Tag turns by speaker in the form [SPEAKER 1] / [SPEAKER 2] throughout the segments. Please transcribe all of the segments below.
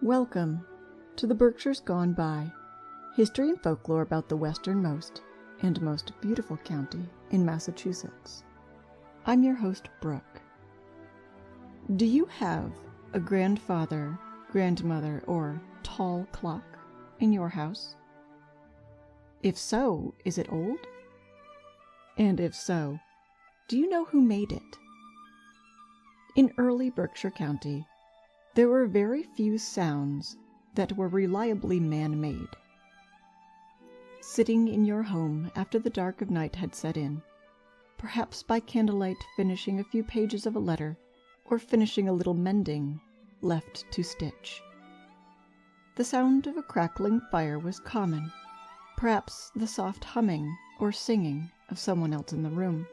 [SPEAKER 1] Welcome to the Berkshires Gone By, history and folklore about the westernmost and most beautiful county in Massachusetts. I'm your host, Brooke. Do you have a grandfather, grandmother, or tall clock in your house? If so, is it old? And if so, do you know who made it? In early Berkshire County, there were very few sounds that were reliably man-made. Sitting in your home after the dark of night had set in, perhaps by candlelight finishing a few pages of a letter, or finishing a little mending left to stitch. The sound of a crackling fire was common, perhaps the soft humming or singing of someone else in the room.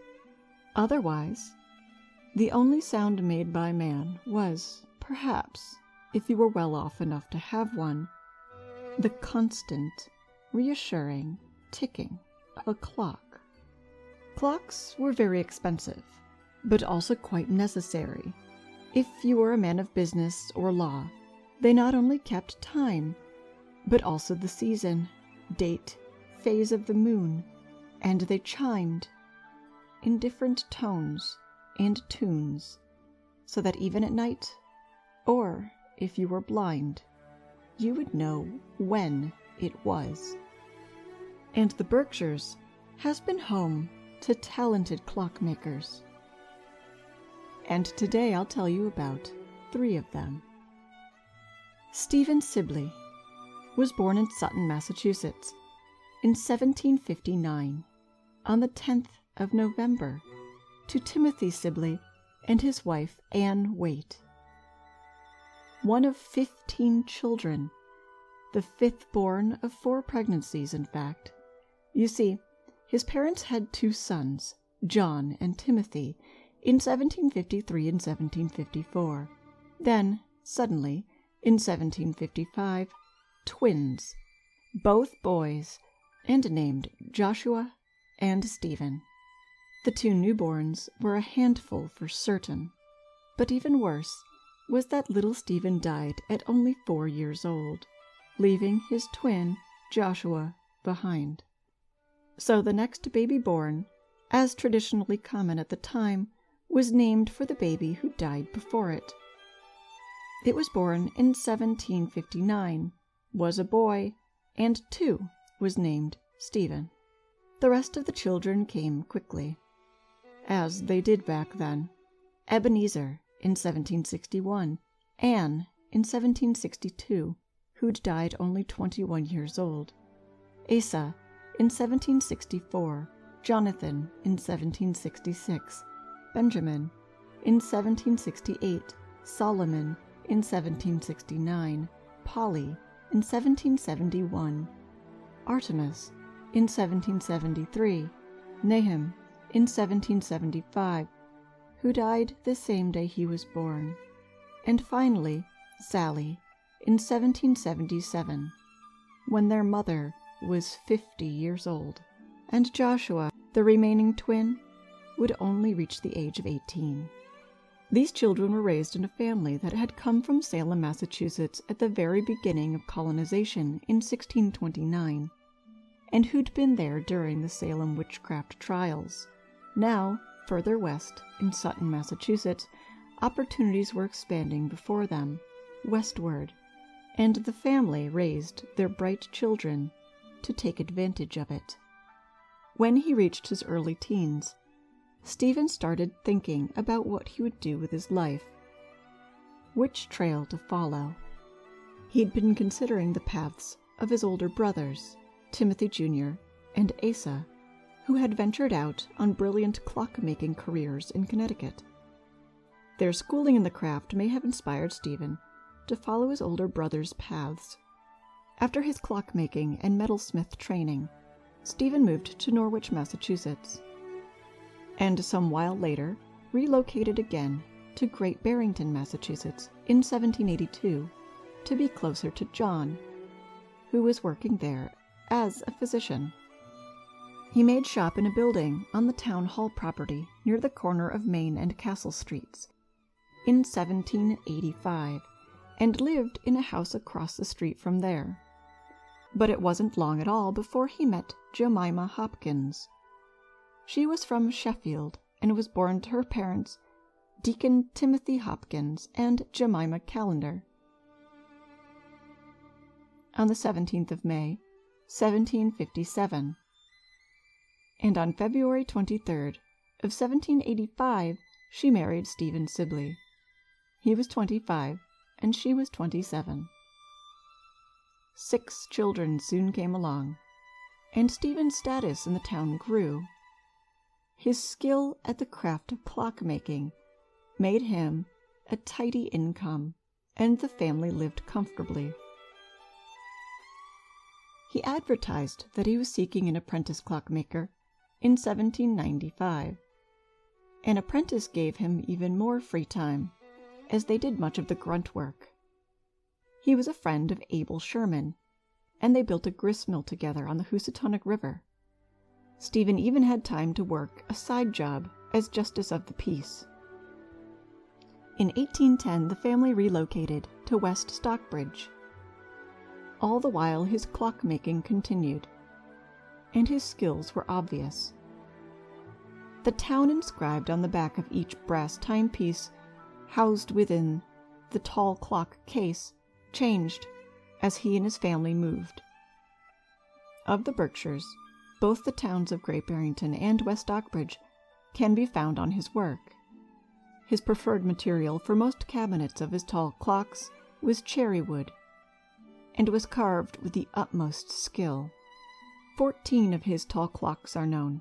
[SPEAKER 1] Otherwise, the only sound made by man was, perhaps, if you were well off enough to have one, the constant, reassuring ticking of a clock. Clocks were very expensive, but also quite necessary. If you were a man of business or law, they not only kept time, but also the season, date, phase of the moon, and they chimed in different tones and tunes, so that even at night, or if you were blind, you would know when it was. And the Berkshires has been home to talented clockmakers. And today I'll tell you about 3 of them. Stephen Sibley was born in Sutton, Massachusetts in 1759 on the 10th of November to Timothy Sibley and his wife Anne Waite. One of 15 children, the 5th born of 4 pregnancies, in fact. You see, his parents had 2 sons, John and Timothy, in 1753 and 1754. Then, suddenly, in 1755, twins, both boys, and named Joshua and Stephen. The 2 newborns were a handful for certain, but even worse was that little Stephen died at only 4 years old, leaving his twin, Joshua, behind. So the next baby born, as traditionally common at the time, was named for the baby who died before it. It was born in 1759, was a boy, and too was named Stephen. The rest of the children came quickly, as they did back then. Ebenezer in 1761, Anne in 1762, who'd died only 21 years old, Asa in 1764, Jonathan in 1766, Benjamin in 1768, Solomon in 1769, Polly in 1771, Artemis in 1773, Nahum in 1775, who died the same day he was born, and finally Sally in 1777, when their mother was 50 years old, and Joshua, the remaining twin, would only reach the age of 18. These children were raised in a family that had come from Salem, Massachusetts at the very beginning of colonization in 1629, and who'd been there during the Salem witchcraft trials. Now, further west, in Sutton, Massachusetts, opportunities were expanding before them, westward, and the family raised their bright children to take advantage of it. When he reached his early teens, Stephen started thinking about what he would do with his life, which trail to follow. He'd been considering the paths of his older brothers, Timothy Jr. and Asa, who had ventured out on brilliant clock-making careers in Connecticut. Their schooling in the craft may have inspired Stephen to follow his older brother's paths. After his clockmaking and metalsmith training, Stephen moved to Norwich, Massachusetts, and some while later relocated again to Great Barrington, Massachusetts in 1782 to be closer to John, who was working there as a physician. He made shop in a building on the town hall property near the corner of Main and Castle Streets. In 1785, and lived in a house across the street from there. But it wasn't long at all before he met Jemima Hopkins. She was from Sheffield and was born to her parents, Deacon Timothy Hopkins and Jemima Callender, on the 17th of May, 1757. And on February 23rd of 1785, she married Stephen Sibley. He was 25, and she was 27. 6 children soon came along, and Stephen's status in the town grew. His skill at the craft of clockmaking made him a tidy income, and the family lived comfortably. He advertised that he was seeking an apprentice clockmaker in 1795. An apprentice gave him even more free time, as they did much of the grunt work. He was a friend of Abel Sherman, and they built a gristmill together on the Housatonic River. Stephen even had time to work a side job as justice of the peace. In 1810, the family relocated to West Stockbridge. All the while, his clockmaking continued, and his skills were obvious. The town inscribed on the back of each brass timepiece housed within the tall clock case changed as he and his family moved. Of the Berkshires, both the towns of Great Barrington and West Stockbridge can be found on his work. His preferred material for most cabinets of his tall clocks was cherry wood, and was carved with the utmost skill. 14 of his tall clocks are known.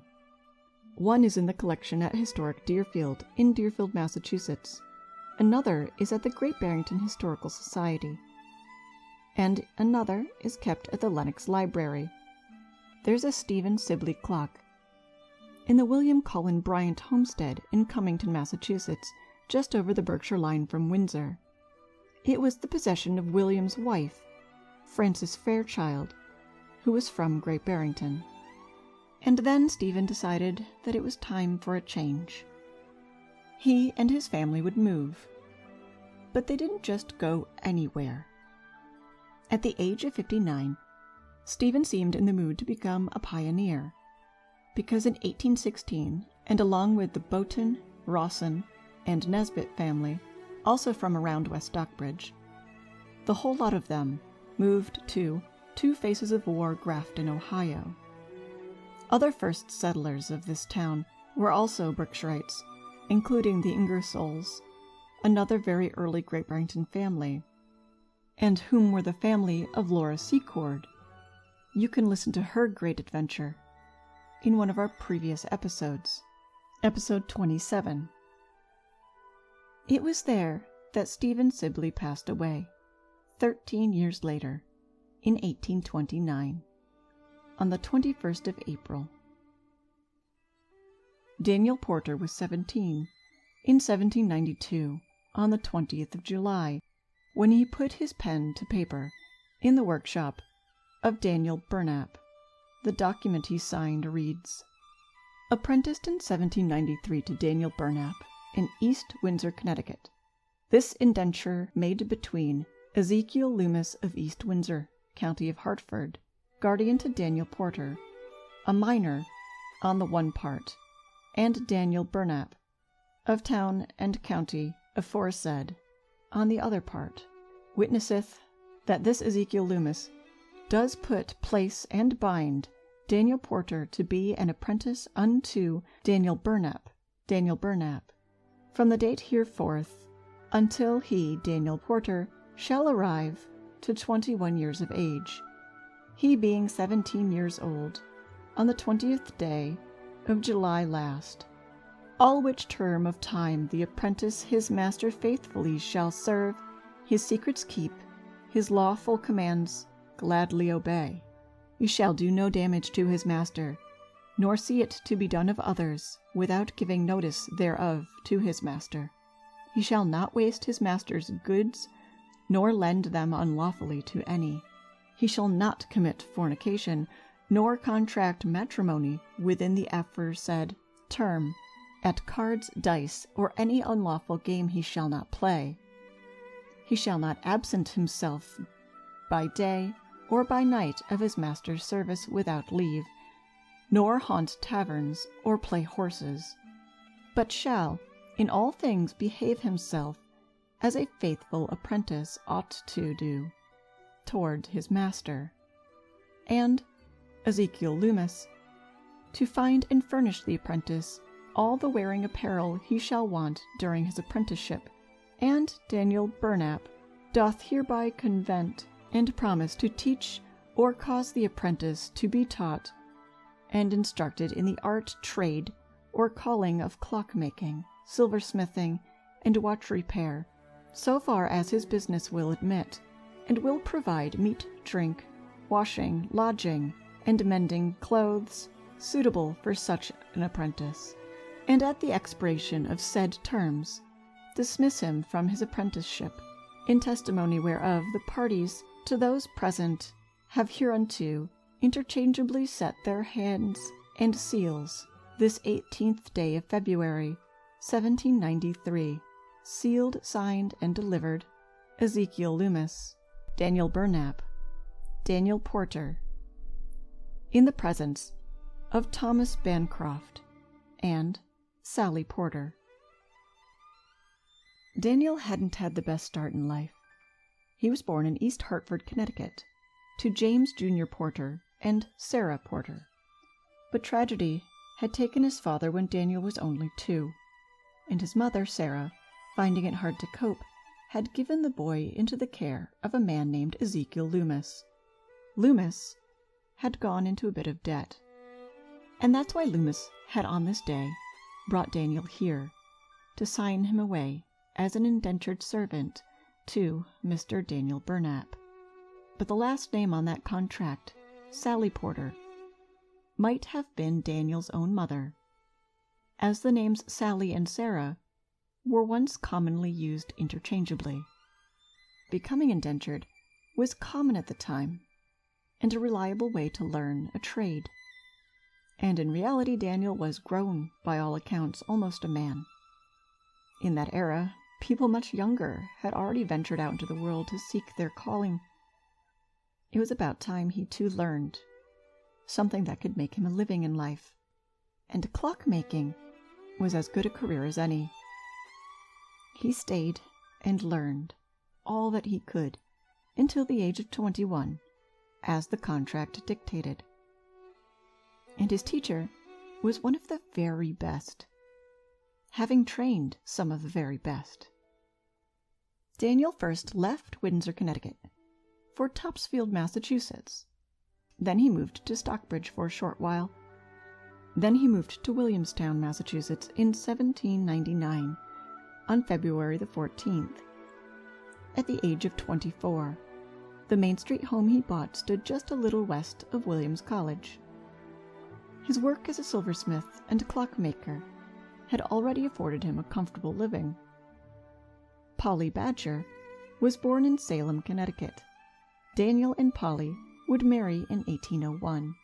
[SPEAKER 1] One is in the collection at historic Deerfield in Deerfield, Massachusetts. Another is at the Great Barrington Historical Society. And another is kept at the Lenox Library. There's a Stephen Sibley clock in the William Cullen Bryant homestead in Cummington, Massachusetts, just over the Berkshire line from Windsor. It was the possession of William's wife, Frances Fairchild, who was from Great Barrington. And then Stephen decided that it was time for a change. He and his family would move. But they didn't just go anywhere. At the age of 59, Stephen seemed in the mood to become a pioneer, because in 1816, and along with the Boughton, Rawson, and Nesbitt family, also from around West Stockbridge, the whole lot of them moved to Two Faces of War, Grafton, Ohio. Other first settlers of this town were also Berkshirites, including the Ingersolls, another very early Great Barrington family, and whom were the family of Laura Secord. You can listen to her great adventure in one of our previous episodes, episode 27. It was there that Stephen Sibley passed away, 13 years later, in 1829, on the 21st of April. Daniel Porter was 17 in 1792, on the 20th of July, when he put his pen to paper in the workshop of Daniel Burnap. The document he signed reads, "Apprenticed in 1793 to Daniel Burnap in East Windsor, Connecticut. This indenture made between Ezekiel Loomis of East Windsor, County of Hartford, guardian to Daniel Porter, a minor, on the one part, and Daniel Burnap, of town and county aforesaid, on the other part, witnesseth that this Ezekiel Loomis does put, place, and bind Daniel Porter to be an apprentice unto Daniel Burnap, from the date hereforth, until he, Daniel Porter, shall arrive to 21 years of age, he being 17 years old, on the 20th day of July last, all which term of time the apprentice his master faithfully shall serve, his secrets keep, his lawful commands gladly obey. He shall do no damage to his master, nor see it to be done of others without giving notice thereof to his master. He shall not waste his master's goods, nor lend them unlawfully to any. He shall not commit fornication, nor contract matrimony within the aforesaid term. At cards, dice, or any unlawful game he shall not play. He shall not absent himself by day or by night of his master's service without leave, nor haunt taverns or play horses, but shall in all things behave himself as a faithful apprentice ought to do toward his master. And Ezekiel Loomis, to find and furnish the apprentice all the wearing apparel he shall want during his apprenticeship. And Daniel Burnap doth hereby convent and promise to teach or cause the apprentice to be taught and instructed in the art, trade, or calling of clockmaking, silversmithing, and watch repair, so far as his business will admit, and will provide meat, drink, washing, lodging, and mending clothes suitable for such an apprentice, and at the expiration of said terms dismiss him from his apprenticeship, in testimony whereof the parties to those present have hereunto interchangeably set their hands and seals this 18th day of February, 1793, sealed, signed, and delivered, Ezekiel Loomis, Daniel Burnap, Daniel Porter, in the presence of Thomas Bancroft and Sally Porter. Daniel hadn't had the best start in life. He was born in East Hartford, Connecticut, to James Jr. Porter and Sarah Porter. But tragedy had taken his father when Daniel was only 2, and his mother, Sarah, finding it hard to cope, had given the boy into the care of a man named Ezekiel Loomis. Loomis had gone into a bit of debt, and that's why Loomis had on this day brought Daniel here to sign him away as an indentured servant to Mr. Daniel Burnap. But the last name on that contract, Sally Porter, might have been Daniel's own mother, as the names Sally and Sarah were once commonly used interchangeably. Becoming indentured was common at the time, and a reliable way to learn a trade. And in reality, Daniel was grown, by all accounts, almost a man. In that era, people much younger had already ventured out into the world to seek their calling. It was about time he too learned something that could make him a living in life, and clockmaking was as good a career as any. He stayed and learned all that he could until the age of 21, as the contract dictated. And his teacher was one of the very best, having trained some of the very best. Daniel first left Windsor, Connecticut, for Topsfield, Massachusetts. Then he moved to Stockbridge for a short while. Then he moved to Williamstown, Massachusetts in 1799, on February the 14th. At the age of 24, the Main Street home he bought stood just a little west of Williams College. His work as a silversmith and clockmaker had already afforded him a comfortable living. Polly Badger was born in Salem, Connecticut. Daniel and Polly would marry in 1801.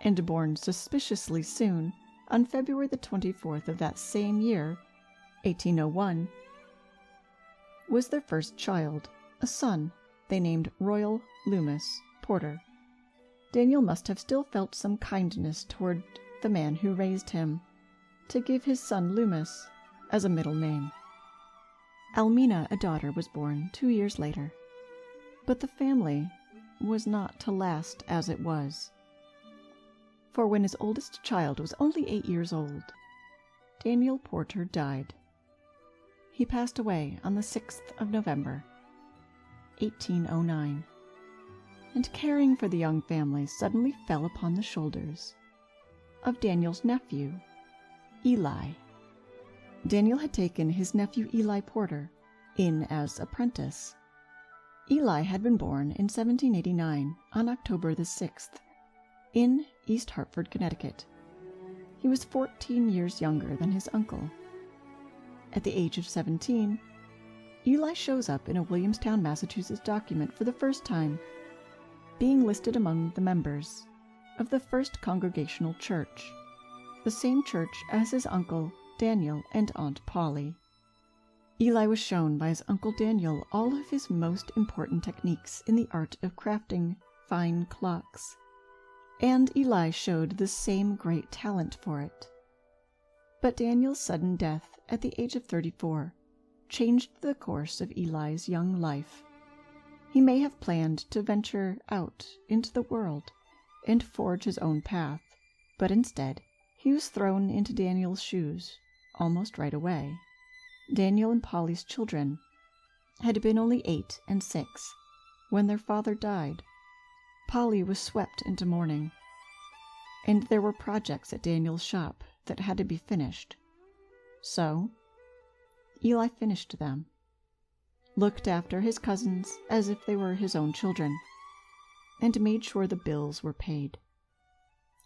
[SPEAKER 1] And born suspiciously soon, on February the 24th of that same year, 1801, was their first child, a son they named Royal Loomis Porter. Daniel must have still felt some kindness toward the man who raised him, to give his son Loomis as a middle name. Almina, a daughter, was born 2 years later. But the family was not to last as it was. For when his oldest child was only 8 years old, Daniel Porter died. He passed away on the 6th of November, 1809. And caring for the young family suddenly fell upon the shoulders of Daniel's nephew, Eli. Daniel had taken his nephew Eli Porter in as apprentice. Eli had been born in 1789 on October the 6th in East Hartford, Connecticut. He was 14 years younger than his uncle. At the age of 17, Eli shows up in a Williamstown, Massachusetts document for the first time, being listed among the members of the First Congregational Church, the same church as his uncle Daniel and Aunt Polly. Eli was shown by his Uncle Daniel all of his most important techniques in the art of crafting fine clocks, and Eli showed the same great talent for it. But Daniel's sudden death at the age of 34 changed the course of Eli's young life. He may have planned to venture out into the world and forge his own path, but instead he was thrown into Daniel's shoes almost right away. Daniel and Polly's children had been only 8 and 6 when their father died. Polly was swept into mourning, and there were projects at Daniel's shop that had to be finished. So Eli finished them, looked after his cousins as if they were his own children, and made sure the bills were paid.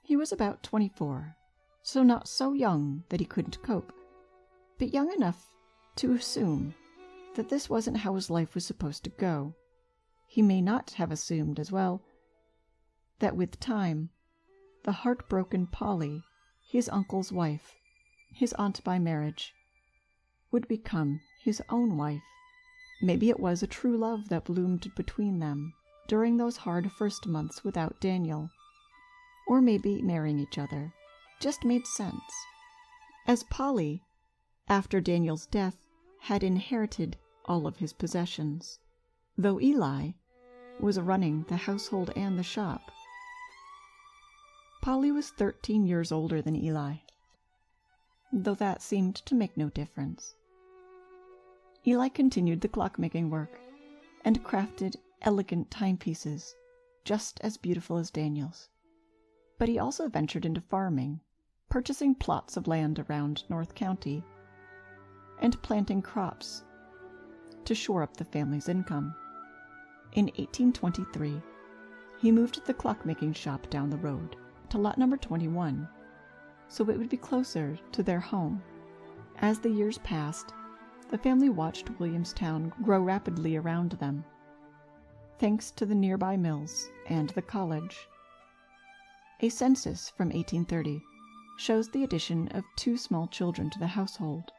[SPEAKER 1] He was about 24, so not so young that he couldn't cope, but young enough to assume that this wasn't how his life was supposed to go. He may not have assumed as well that with time, the heartbroken Polly, his uncle's wife, his aunt by marriage, would become his own wife. Maybe it was a true love that bloomed between them during those hard first months without Daniel. Or maybe marrying each other just made sense, as Polly, after Daniel's death, had inherited all of his possessions, though Eli was running the household and the shop. Polly was 13 years older than Eli, though that seemed to make no difference. Eli continued the clockmaking work and crafted elegant timepieces just as beautiful as Daniel's. But he also ventured into farming, purchasing plots of land around North County and planting crops to shore up the family's income. In 1823, he moved the clockmaking shop down the road to lot number 21, so it would be closer to their home. As the years passed, the family watched Williamstown grow rapidly around them, thanks to the nearby mills and the college. A census from 1830 shows the addition of 2 small children to the household.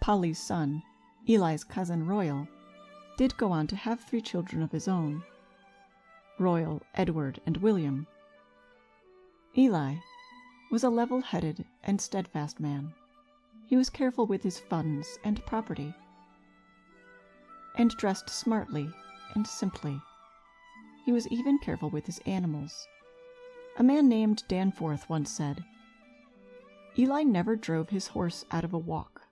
[SPEAKER 1] Polly's son, Eli's cousin Royal, did go on to have 3 children of his own: Royal, Edward, and William. Eli was a level-headed and steadfast man. He was careful with his funds and property, and dressed smartly and simply. He was even careful with his animals. A man named Danforth once said, "Eli never drove his horse out of a walk,"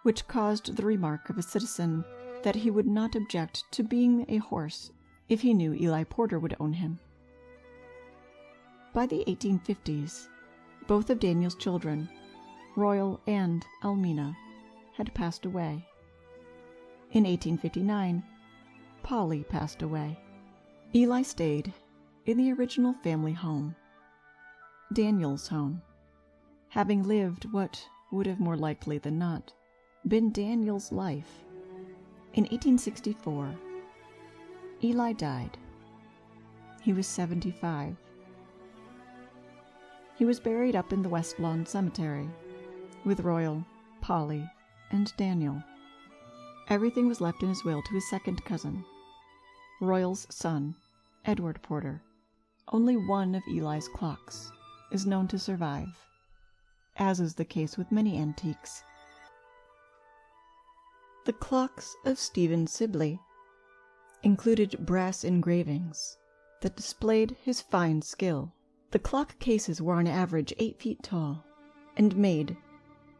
[SPEAKER 1] which caused the remark of a citizen that he would not object to being a horse if he knew Eli Porter would own him. By the 1850s, both of Daniel's children, Royal and Almina, had passed away. In 1859, Polly passed away. Eli stayed in the original family home, Daniel's home, having lived what would have more likely than not been Daniel's life. In 1864, Eli died. He was 75. He was buried up in the West Lawn Cemetery with Royal, Polly, and Daniel. Everything was left in his will to his second cousin, Royal's son, Edward Porter. Only one of Eli's clocks is known to survive, as is the case with many antiques. The clocks of Stephen Sibley included brass engravings that displayed his fine skill. The clock cases were on average 8 feet tall and made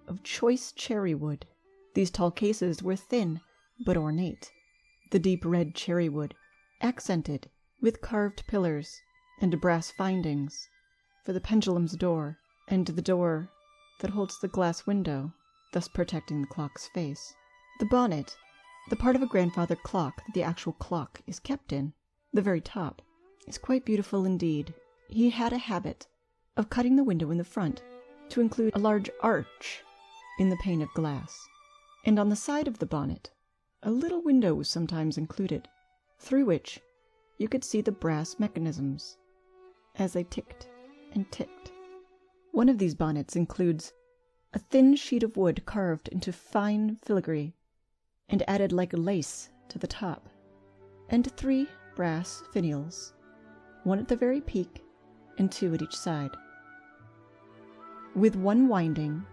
[SPEAKER 1] of choice cherry wood. These tall cases were thin but ornate, the deep red cherry wood accented with carved pillars and brass findings for the pendulum's door and the door that holds the glass window, thus protecting the clock's face. The bonnet, the part of a grandfather clock that the actual clock is kept in, the very top, is quite beautiful indeed. He had a habit of cutting the window in the front to include a large arch in the pane of glass, and on the side of the bonnet a little window was sometimes included, through which you could see the brass mechanisms as they ticked and ticked. One of these bonnets includes a thin sheet of wood carved into fine filigree and added like lace to the top, and 3 brass finials, 1 at the very peak and 2 at each side. With 1 winding,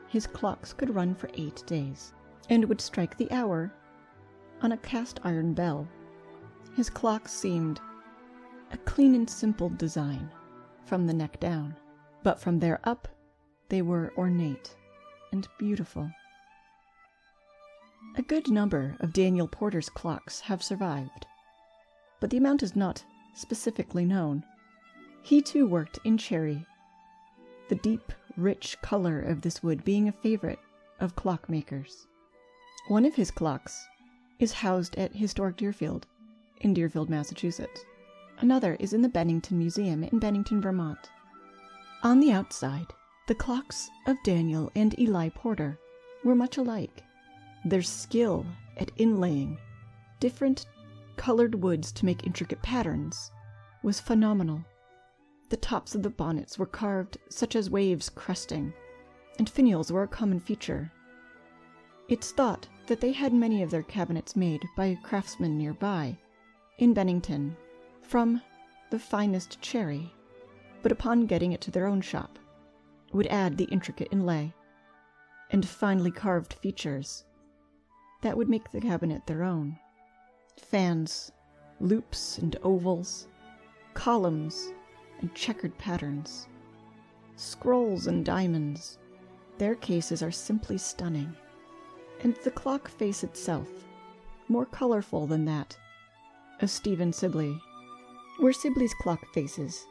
[SPEAKER 1] his clocks could run for 8 days, and would strike the hour on a cast iron bell. His clocks seemed a clean and simple design from the neck down, but from there up they were ornate and beautiful. A good number of Daniel Porter's clocks have survived, but the amount is not specifically known. He too worked in cherry, the deep, rich color of this wood being a favorite of clockmakers. One of his clocks is housed at Historic Deerfield in Deerfield, Massachusetts. Another is in the Bennington Museum in Bennington, Vermont. On the outside, the clocks of Daniel and Eli Porter were much alike. Their skill at inlaying different colored woods to make intricate patterns was phenomenal. The tops of the bonnets were carved such as waves cresting, and finials were a common feature. It's thought that they had many of their cabinets made by craftsmen nearby, in Bennington, from the finest cherry, but upon getting it to their own shop, would add the intricate inlay and finely carved features that would make the cabinet their own. Fans, loops and ovals, columns and checkered patterns, scrolls and diamonds. Their cases are simply stunning, and the clock face itself, more colorful than that of Stephen Sibley, were Sibley's clock faces,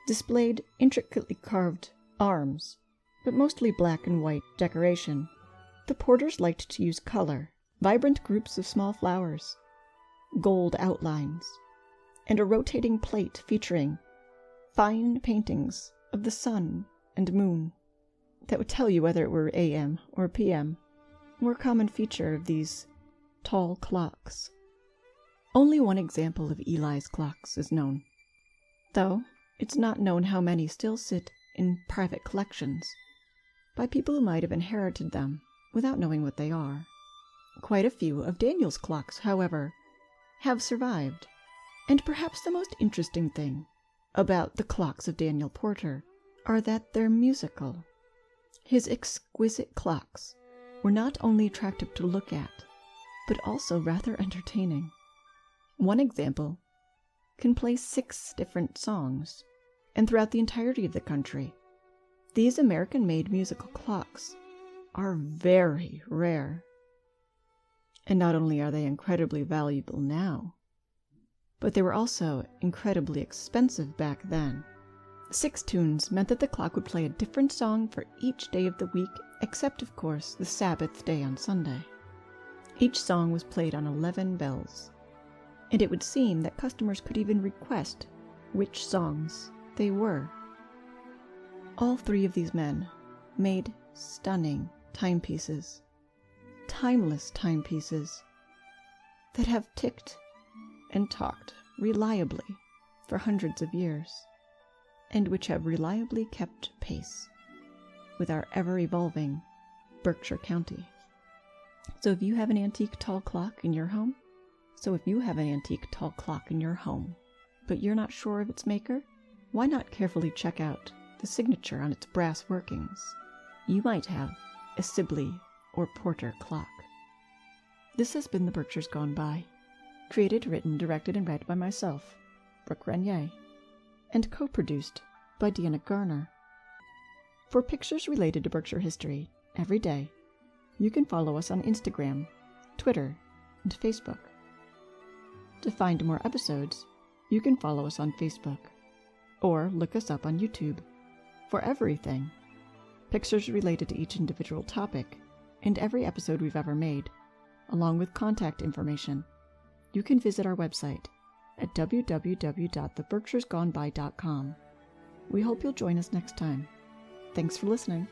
[SPEAKER 1] displayed intricately carved arms, but mostly black and white decoration. The Porters liked to use color, vibrant groups of small flowers, gold outlines, and a rotating plate featuring fine paintings of the sun and moon that would tell you whether it were AM or PM, were a common feature of these tall clocks. Only one example of Eli's clocks is known, though it's not known how many still sit in private collections by people who might have inherited them without knowing what they are. Quite a few of Daniel's clocks, however, have survived, and perhaps the most interesting thing about the clocks of Daniel Porter are that they're musical. His exquisite clocks were not only attractive to look at, but also rather entertaining. One example can play 6 different songs, and throughout the entirety of the country. These American-made musical clocks are very rare. And not only are they incredibly valuable now, but they were also incredibly expensive back then. 6 tunes meant that the clock would play a different song for each day of the week, except, of course, the Sabbath day on Sunday. Each song was played on 11 bells, and it would seem that customers could even request which songs they were. All 3 of these men made stunning timepieces, timeless timepieces that have ticked and talked reliably for hundreds of years, and which have reliably kept pace with our ever-evolving Berkshire County. So if you have an antique tall clock in your home, but you're not sure of its maker, why not carefully check out the signature on its brass workings? You might have a Sibley or Porter clock. This has been The Berkshires Gone By, created, written, directed, and read by myself, Brooke Renier, and co-produced by Deanna Garner. For pictures related to Berkshire history every day, you can follow us on Instagram, Twitter, and Facebook. To find more episodes, you can follow us on Facebook, or look us up on YouTube. For everything, pictures related to each individual topic, and every episode we've ever made, along with contact information, you can visit our website at www.theberkshiresgoneby.com. We hope you'll join us next time. Thanks for listening.